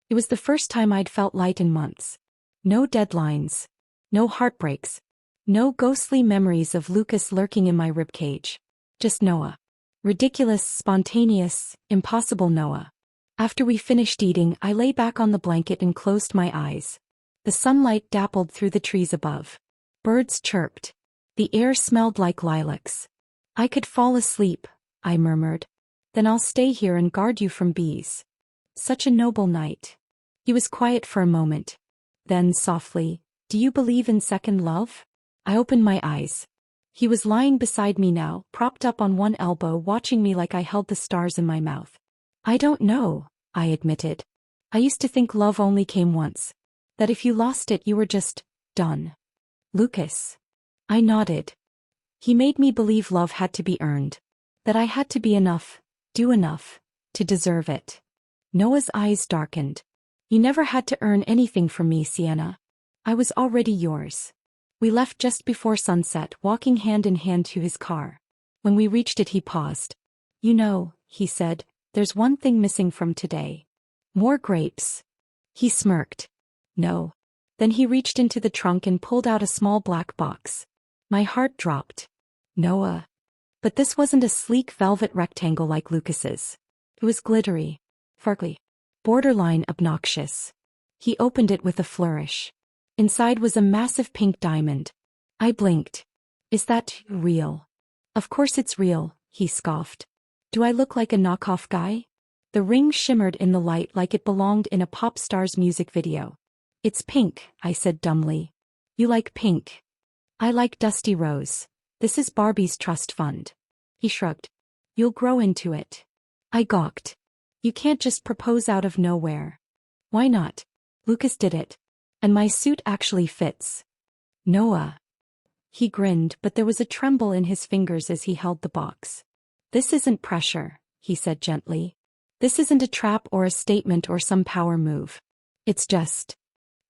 It was the first time I'd felt light in months. No deadlines. No heartbreaks. No ghostly memories of Lucas lurking in my ribcage. Just Noah. Ridiculous, spontaneous, impossible Noah. After we finished eating, I lay back on the blanket and closed my eyes. The sunlight dappled through the trees above. Birds chirped. The air smelled like lilacs. "I could fall asleep," I murmured. "Then I'll stay here and guard you from bees." Such a noble night. He was quiet for a moment. Then softly, "Do you believe in second love?" I opened my eyes. He was lying beside me now, propped up on one elbow, watching me like I held the stars in my mouth. "I don't know," I admitted. "I used to think love only came once. That if you lost it, you were just done." "Lucas." I nodded. "He made me believe love had to be earned. That I had to be enough, do enough, to deserve it." Noah's eyes darkened. "You never had to earn anything from me, Sienna. I was already yours." We left just before sunset, walking hand in hand to his car. When we reached it, he paused. "You know," he said, "there's one thing missing from today." "More grapes." He smirked. "No." Then he reached into the trunk and pulled out a small black box. My heart dropped. "Noah." But this wasn't a sleek velvet rectangle like Lucas's. It was glittery, sparkly, borderline obnoxious. He opened it with a flourish. Inside was a massive pink diamond. I blinked. "Is that real?" "Of course it's real," he scoffed. "Do I look like a knockoff guy?" The ring shimmered in the light like it belonged in a pop star's music video. "It's pink," I said dumbly. "You like pink." "I like dusty rose. This is Barbie's trust fund." He shrugged. "You'll grow into it." I gawked. "You can't just propose out of nowhere." "Why not? Lucas did it. And my suit actually fits." "Noah." He grinned, but there was a tremble in his fingers as he held the box. "This isn't pressure," he said gently. "This isn't a trap or a statement or some power move. It's just..."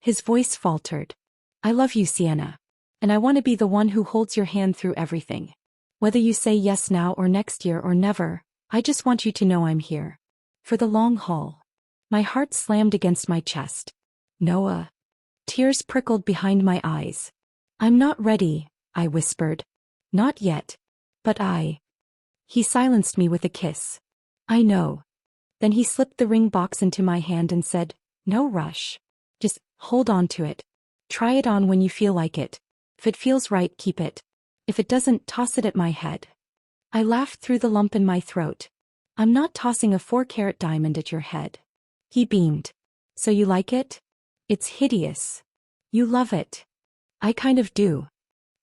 His voice faltered. "I love you, Sienna. And I want to be the one who holds your hand through everything. Whether you say yes now or next year or never, I just want you to know I'm here. For the long haul." My heart slammed against my chest. "Noah." Tears prickled behind my eyes. "I'm not ready," I whispered. "Not yet. But I..." He silenced me with a kiss. I know. Then he slipped the ring box into my hand and said, no rush. Just hold on to it. Try it on when you feel like it. If it feels right, keep it. If it doesn't, toss it at my head. I laughed through the lump in my throat. I'm not tossing a 4-carat diamond at your head. He beamed. So you like it? It's hideous. You love it. I kind of do.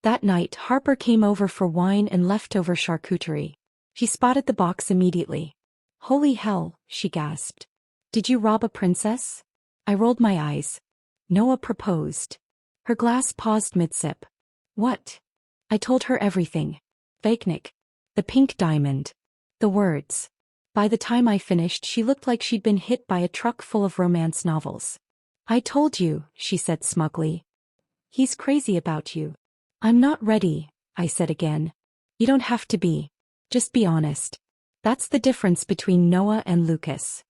That night, Harper came over for wine and leftover charcuterie. She spotted the box immediately. Holy hell, she gasped. Did you rob a princess? I rolled my eyes. Noah proposed. Her glass paused mid-sip. What? I told her everything. Vacnik. The pink diamond. The words. By the time I finished, she looked like she'd been hit by a truck full of romance novels. I told you, she said smugly. He's crazy about you. I'm not ready, I said again. You don't have to be. Just be honest. That's the difference between Noah and Lucas.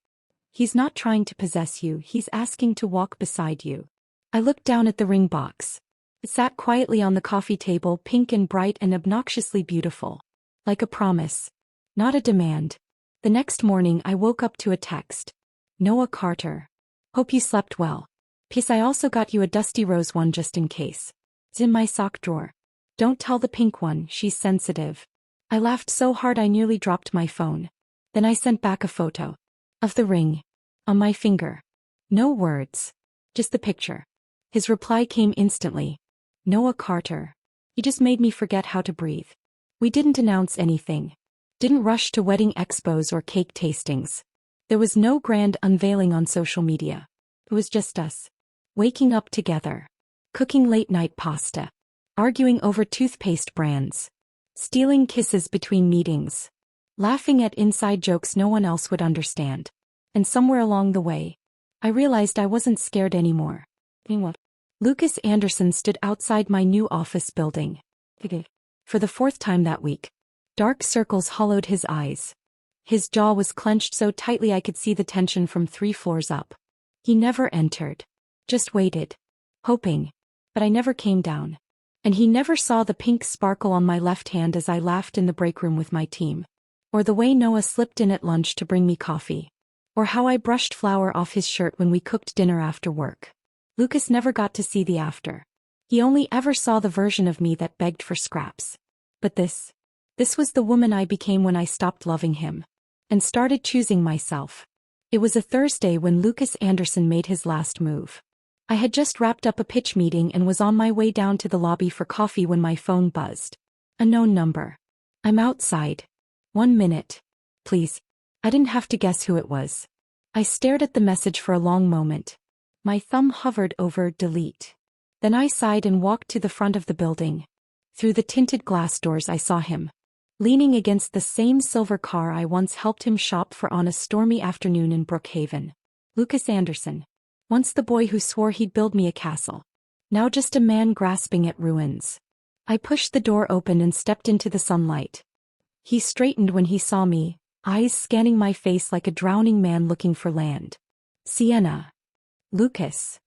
He's not trying to possess you, he's asking to walk beside you. I looked down at the ring box. It sat quietly on the coffee table, pink and bright and obnoxiously beautiful. Like a promise. Not a demand. The next morning I woke up to a text. Noah Carter. Hope you slept well. P.S. I also got you a dusty rose one just in case. It's in my sock drawer. Don't tell the pink one, she's sensitive. I laughed so hard I nearly dropped my phone. Then I sent back a photo. Of the ring. On my finger. No words. Just the picture. His reply came instantly. Noah Carter. He just made me forget how to breathe. We didn't announce anything. Didn't rush to wedding expos or cake tastings. There was no grand unveiling on social media. It was just us. Waking up together. Cooking late-night pasta. Arguing over toothpaste brands. Stealing kisses between meetings. Laughing at inside jokes no one else would understand. And somewhere along the way, I realized I wasn't scared anymore. Meanwhile, Lucas Anderson stood outside my new office building. For the 4th time that week. Dark circles hollowed his eyes. His jaw was clenched so tightly I could see the tension from 3 floors up. He never entered. Just waited. Hoping. But I never came down. And he never saw the pink sparkle on my left hand as I laughed in the break room with my team. Or the way Noah slipped in at lunch to bring me coffee. Or how I brushed flour off his shirt when we cooked dinner after work. Lucas never got to see the after. He only ever saw the version of me that begged for scraps. But this was the woman I became when I stopped loving him. And started choosing myself. It was a Thursday when Lucas Anderson made his last move. I had just wrapped up a pitch meeting and was on my way down to the lobby for coffee when my phone buzzed. A known number. I'm outside. 1 minute. Please. I didn't have to guess who it was. I stared at the message for a long moment. My thumb hovered over delete. Then I sighed and walked to the front of the building. Through the tinted glass doors I saw him. Leaning against the same silver car I once helped him shop for on a stormy afternoon in Brookhaven. Lucas Anderson. Once the boy who swore he'd build me a castle. Now just a man grasping at ruins. I pushed the door open and stepped into the sunlight. He straightened when he saw me, eyes scanning my face like a drowning man looking for land. Sienna. Lucas.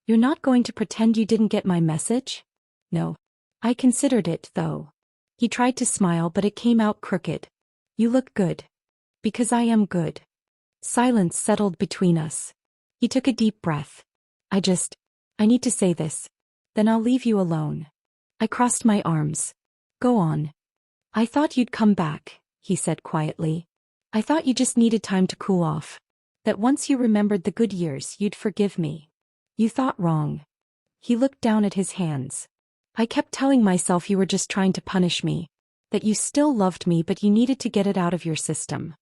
You're not going to pretend you didn't get my message? No. I considered it, though. He tried to smile but it came out crooked. You look good. Because I am good. Silence settled between us. He took a deep breath. I need to say this. Then I'll leave you alone. I crossed my arms. Go on. I thought you'd come back, he said quietly. I thought you just needed time to cool off. That once you remembered the good years, you'd forgive me. You thought wrong. He looked down at his hands. I kept telling myself you were just trying to punish me. That you still loved me but you needed to get it out of your system.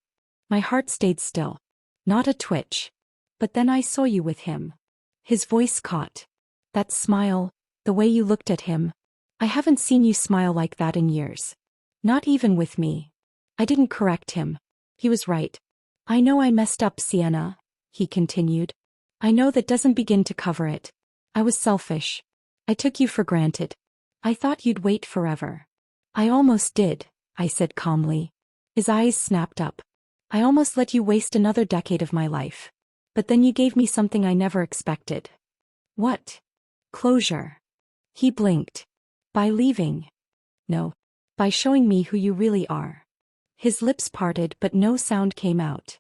My heart stayed still. Not a twitch. But then I saw you with him. His voice caught. That smile, the way you looked at him. I haven't seen you smile like that in years. Not even with me. I didn't correct him. He was right. I know I messed up, Sienna, he continued. I know that doesn't begin to cover it. I was selfish. I took you for granted. I thought you'd wait forever. I almost did, I said calmly. His eyes snapped up. I almost let you waste another decade of my life. But then you gave me something I never expected. What? Closure. He blinked. By leaving. No. By showing me who you really are. His lips parted but no sound came out.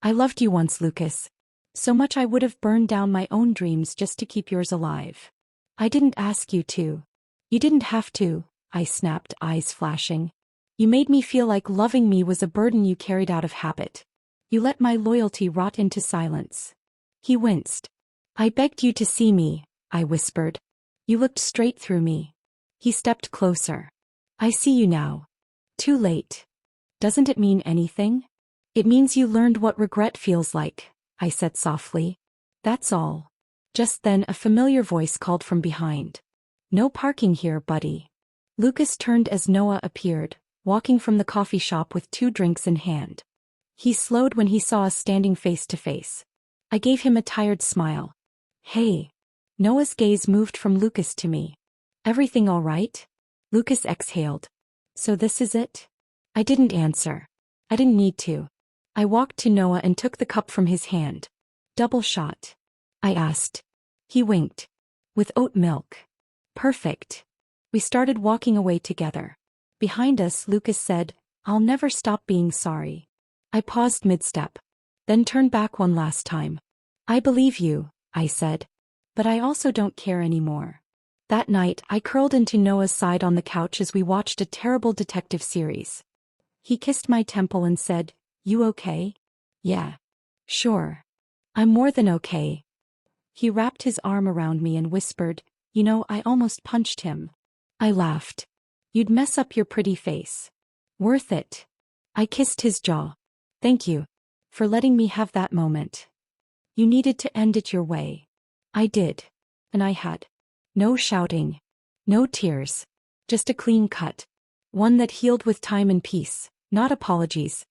I loved you once, Lucas. So much I would have burned down my own dreams just to keep yours alive. I didn't ask you to. You didn't have to, I snapped, eyes flashing. You made me feel like loving me was a burden you carried out of habit. You let my loyalty rot into silence. He winced. I begged you to see me, I whispered. You looked straight through me. He stepped closer. I see you now. Too late. Doesn't it mean anything? It means you learned what regret feels like, I said softly. That's all. Just then a familiar voice called from behind. No parking here, buddy. Lucas turned as Noah appeared, walking from the coffee shop with 2 drinks in hand. He slowed when he saw us standing face to face. I gave him a tired smile. Hey. Noah's gaze moved from Lucas to me. Everything all right? Lucas exhaled. So this is it? I didn't answer. I didn't need to. I walked to Noah and took the cup from his hand. Double shot? I asked. He winked. With oat milk. Perfect. We started walking away together. Behind us, Lucas said, I'll never stop being sorry. I paused mid-step. Then turned back one last time. I believe you, I said. But I also don't care anymore. That night, I curled into Noah's side on the couch as we watched a terrible detective series. He kissed my temple and said, You okay? Yeah. Sure. I'm more than okay. He wrapped his arm around me and whispered, You know, I almost punched him. I laughed. You'd mess up your pretty face. Worth it. I kissed his jaw. Thank you. For letting me have that moment. You needed to end it your way. I did. And I had. No shouting. No tears. Just a clean cut. One that healed with time and peace, not apologies.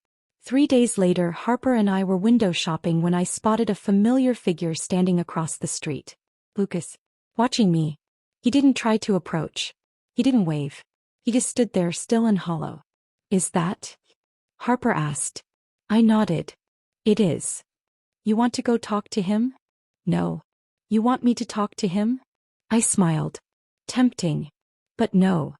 3 days later, Harper and I were window shopping when I spotted a familiar figure standing across the street. Lucas. Watching me. He didn't try to approach. He didn't wave. He just stood there still and hollow. Is that? Harper asked. I nodded. It is. You want to go talk to him? No. You want me to talk to him? I smiled. Tempting. But no.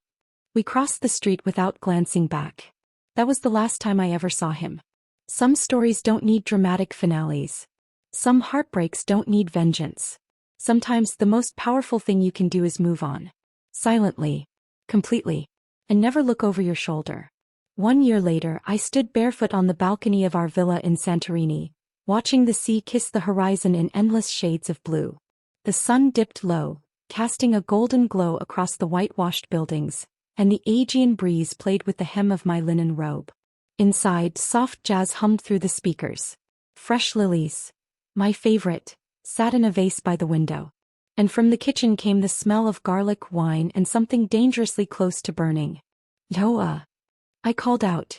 We crossed the street without glancing back. That was the last time I ever saw him. Some stories don't need dramatic finales. Some heartbreaks don't need vengeance. Sometimes the most powerful thing you can do is move on. Silently. Completely. And never look over your shoulder. 1 year later, I stood barefoot on the balcony of our villa in Santorini, watching the sea kiss the horizon in endless shades of blue. The sun dipped low, casting a golden glow across the whitewashed buildings, and the Aegean breeze played with the hem of my linen robe. Inside, soft jazz hummed through the speakers. Fresh lilies, my favorite, sat in a vase by the window. And from the kitchen came the smell of garlic, wine, and something dangerously close to burning. Noah. I called out.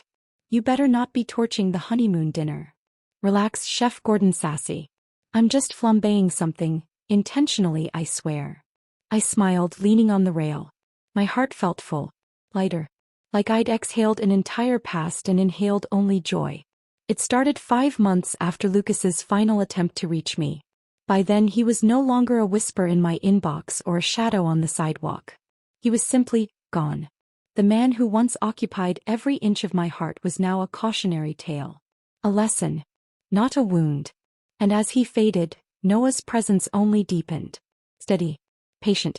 You better not be torching the honeymoon dinner. Relax, Chef Gordon sassy. I'm just flambeing something, intentionally, I swear. I smiled, leaning on the rail. My heart felt full. Lighter. Like I'd exhaled an entire past and inhaled only joy. It started 5 months after Lucas's final attempt to reach me. By then he was no longer a whisper in my inbox or a shadow on the sidewalk. He was simply gone. The man who once occupied every inch of my heart was now a cautionary tale. A lesson. Not a wound. And as he faded, Noah's presence only deepened. Steady. Patient.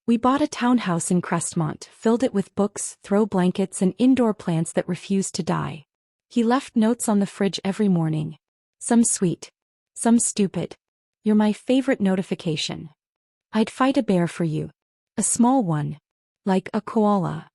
We bought a townhouse in Crestmont, filled it with books, throw blankets, and indoor plants that refused to die. He left notes on the fridge every morning. Some sweet. Some stupid. You're my favorite notification. I'd fight a bear for you. A small one. Like a koala.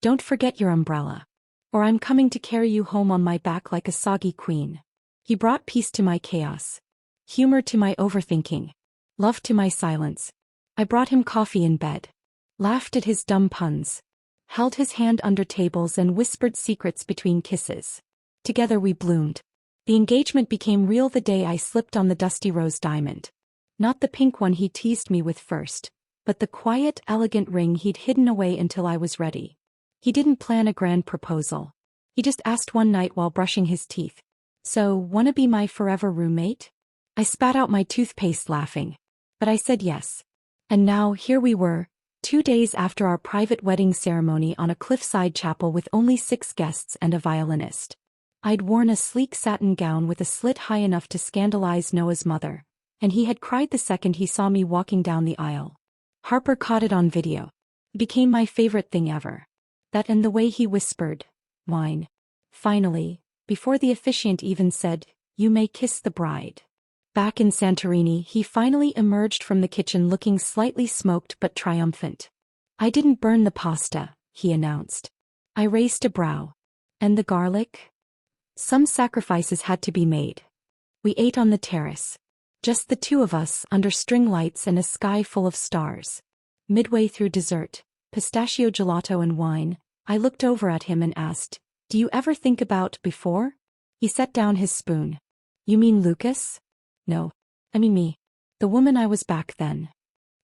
Don't forget your umbrella. Or I'm coming to carry you home on my back like a soggy queen. He brought peace to my chaos. Humor to my overthinking. Love to my silence. I brought him coffee in bed. Laughed at his dumb puns. Held his hand under tables and whispered secrets between kisses. Together we bloomed. The engagement became real the day I slipped on the dusty rose diamond. Not the pink one he teased me with first, but the quiet, elegant ring he'd hidden away until I was ready. He didn't plan a grand proposal. He just asked one night while brushing his teeth. So, wanna be my forever roommate? I spat out my toothpaste laughing. But I said yes. And now, here we were, 2 days after our private wedding ceremony on a cliffside chapel with only 6 guests and a violinist. I'd worn a sleek satin gown with a slit high enough to scandalize Noah's mother, and he had cried the second he saw me walking down the aisle. Harper caught it on video. It became my favorite thing ever. That and the way he whispered, "Wine." Finally, before the officiant even said, "You may kiss the bride." Back in Santorini, he finally emerged from the kitchen looking slightly smoked but triumphant. "I didn't burn the pasta," he announced. I raised a brow. "And the garlic?" Some sacrifices had to be made. We ate on the terrace. Just the two of us under string lights and a sky full of stars. Midway through dessert, pistachio gelato and wine, I looked over at him and asked, "Do you ever think about before?" He set down his spoon. "You mean Lucas?" "No. I mean me. The woman I was back then."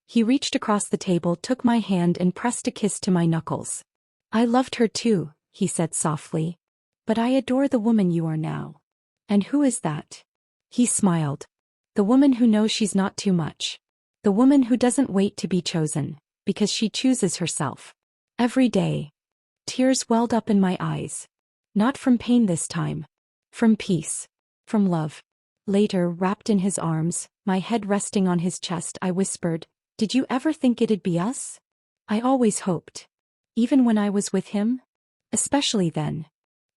He reached across the table, took my hand and pressed a kiss to my knuckles. "I loved her too," he said softly. "But I adore the woman you are now." "And who is that?" He smiled. "The woman who knows she's not too much. The woman who doesn't wait to be chosen, because she chooses herself. Every day." Tears welled up in my eyes. Not from pain this time. From peace. From love. Later, wrapped in his arms, my head resting on his chest, I whispered, "Did you ever think it'd be us?" "I always hoped. Even when I was with him? Especially then."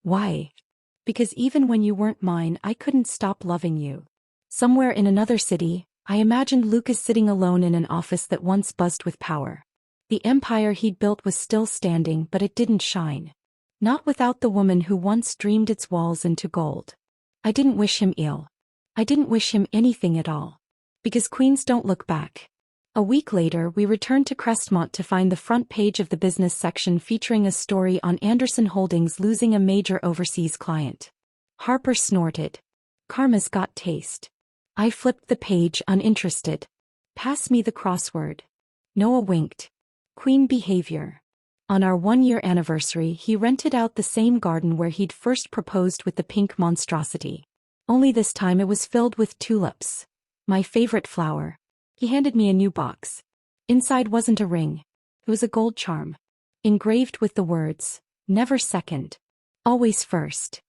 "Why?" "Because even when you weren't mine, I couldn't stop loving you." Somewhere in another city, I imagined Lucas sitting alone in an office that once buzzed with power. The empire he'd built was still standing, but it didn't shine. Not without the woman who once dreamed its walls into gold. I didn't wish him ill. I didn't wish him anything at all. Because queens don't look back. A week later, we returned to Crestmont to find the front page of the business section featuring a story on Anderson Holdings losing a major overseas client. Harper snorted. "Karma's got taste." I flipped the page, uninterested. "Pass me the crossword." Noah winked. Queen behavior. On our 1-year anniversary, he rented out the same garden where he'd first proposed with the pink monstrosity. Only this time it was filled with tulips. My favorite flower. He handed me a new box. Inside wasn't a ring. It was a gold charm. Engraved with the words, "Never second. Always first."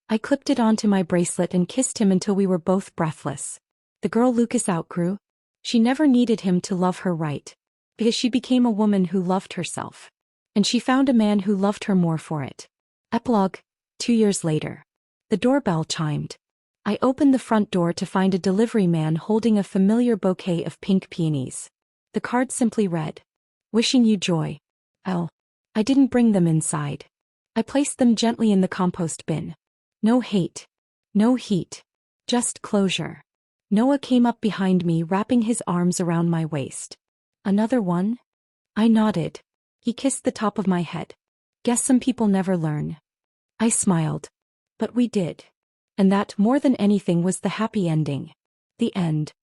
I clipped it onto my bracelet and kissed him until we were both breathless. The girl Lucas outgrew. She never needed him to love her right. Because she became a woman who loved herself. And she found a man who loved her more for it. Epilogue. 2 years later. The doorbell chimed. I opened the front door to find a delivery man holding a familiar bouquet of pink peonies. The card simply read, "Wishing you joy, L." I didn't bring them inside. I placed them gently in the compost bin. No hate. No heat. Just closure. Noah came up behind me, wrapping his arms around my waist. "Another one?" I nodded. He kissed the top of my head. "Guess some people never learn." I smiled. But we did. And that, more than anything, was the happy ending. The end.